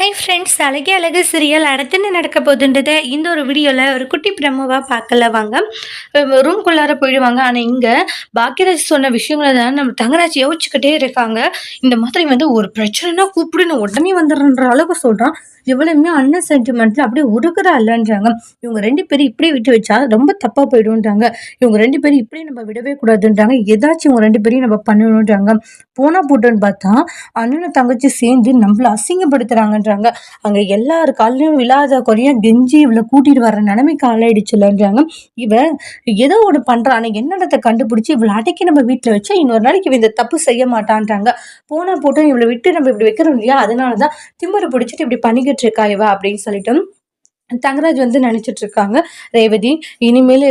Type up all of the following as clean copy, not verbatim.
Hi friends, அழகே அழகு serial அடுத்து என்ன நடக்க போகுதுன்றத இந்த ஒரு வீடியோவில் ஒரு குட்டி பிரமோவாக பார்க்கல வாங்க. ரூம்குள்ளார போயிடுவாங்க. ஆனால் இங்கே பாக்கியராஜ் சொன்ன விஷயங்களை தான் நம்ம தங்கராஜ் யோசிச்சுக்கிட்டே இருக்காங்க. இந்த மாதிரி வந்து ஒரு பிரச்சனைனா கூப்பிடு, நான் உடனே வந்துடுறேன்ற அளவுக்கு சொல்கிறான். எவ்வளவுமே அண்ணன் சென்டிமெண்ட்ல அப்படியே உருகுறா இல்லைன்றாங்க. இவங்க 2 பேரும் இப்படியே விட்டு வச்சா ரொம்ப தப்பா போயிடும்ன்றாங்க. இவங்க 2 பேரும் இப்படியே நம்ம விடவே கூடாதுன்றாங்க. ஏதாச்சும் இவங்க 2 பேரையும் நம்ம பண்ணணுன்றாங்க. போனா போட்டோன்னு பார்த்தா அண்ணனும் தங்கச்சி சேர்ந்து நம்மள அசிங்கப்படுத்துறாங்கன்றாங்க. அங்க எல்லார் கால்லயும் விழாத குறையா கெஞ்சி இவளை கூட்டிட்டு வர்ற நிலைமைக்கு ஆளாயிடுச்சுலன்றாங்க. இவ ஏதோ ஒண்ணு பண்றா, ஆனா என்னடத்தை கண்டுபிடிச்சு இவளை அடக்கி நம்ம வீட்டுல வச்சா இன்னொரு நாளைக்கு இவ இந்த தப்பு செய்ய மாட்டான்றாங்க. போனா போட்டோம் இவளை விட்டு நம்ம இப்படி வைக்கிறோம் இல்லையா, அதனாலதான் திமிரு பிடிச்சிட்டு இப்படி பண்ணிக்கிட்டு இருக்கா இவ அப்படின்னு சொல்லிட்டு தங்கராஜ் வந்து நினைச்சிட்டு இருக்காங்க. ரேவதி இனிமேல்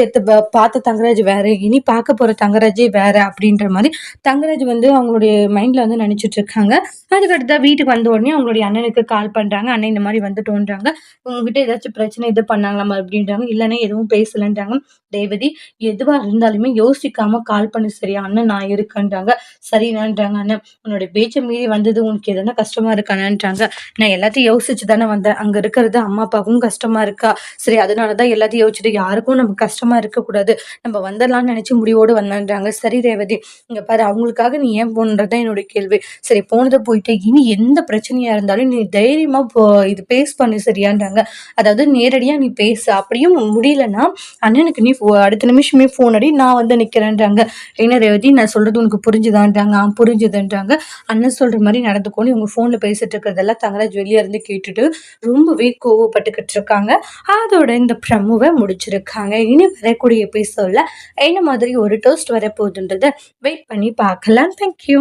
பார்த்த தங்கராஜ் வேற, இனி பார்க்க போற தங்கராஜே வேற அப்படின்ற மாதிரி தங்கராஜ் வந்து அவங்களுடைய மைண்ட்ல வந்து நினைச்சிட்டு இருக்காங்க. அதுக்கடுத்த வீட்டுக்கு வந்த உடனே அவங்களுடைய அண்ணனுக்கு கால் பண்றாங்க. அண்ணன் இந்த மாதிரி வந்துட்டோன்றாங்க. உங்ககிட்ட ஏதாச்சும் பிரச்சனை இது பண்ணாங்களாமா அப்படின்றாங்க. இல்லைன்னா எதுவும் பேசலன்றாங்க. ரேவதி எதுவா இருந்தாலுமே யோசிக்காம கால் பண்ணு சரியா, அண்ணன் நான் இருக்கேன்றாங்க. சரினான்றாங்க. அண்ணன் உன்னோட பேச்சை மீறி வந்தது உனக்கு எதனா கஷ்டமா இருக்கானன்றாங்க. நான் எல்லாத்தையும் யோசிச்சு தானே வந்தேன். அங்க இருக்கிறது அம்மா அப்பாவுக்கும் கஷ்டமா இருக்கா. சரி அதனாலதான் எல்லாத்தையும் யோசிச்சுட்டு யாருக்கும் நமக்கு கஷ்டமா இருக்கக்கூடாது, நம்ம வந்துடலாம்னு நினைச்சு முடிவோடு வந்தான்றாங்க. சரி ரேவதி, இங்க பாரு, அவங்களுக்காக நீ ஏன் போனதான் என்னோட கேள்வி. சரி போனதை போயிட்டு இனி எந்த பிரச்சனையா இருந்தாலும் நீ தைரியமா இது பேஸ் பண்ணு சரியான்றாங்க. அதாவது நேரடியா நீ பேசு, அப்படியும் முடியலன்னா அண்ணனுக்கு நீ அடுத்த நிமிஷமே போன் அடி, நான் வந்து நிக்கிறேன்றாங்க. ஏன்னா ரேவதி நான் சொல்றது உனக்கு புரிஞ்சுதான்றாங்க. புரிஞ்சுதுன்றாங்க. அண்ணன் சொல்ற மாதிரி நடந்துக்கோன்னு இவங்க போன்ல பேசிட்டு இருக்கிறதெல்லாம் தங்கராஜ் வெளியே இருந்து கேட்டுட்டு ரொம்பவே கோவப்பட்டுக்கிட்டு இருக்காங்க. அதோட இந்த ப்ரமோவை முடிச்சிருக்காங்க. இனி வரக்கூடிய எபிசோட்ல என்ன மாதிரி ஒரு டோஸ்ட் வரப்போகுதுன்றத வெயிட் பண்ணி பார்க்கலாம். தேங்க்யூ.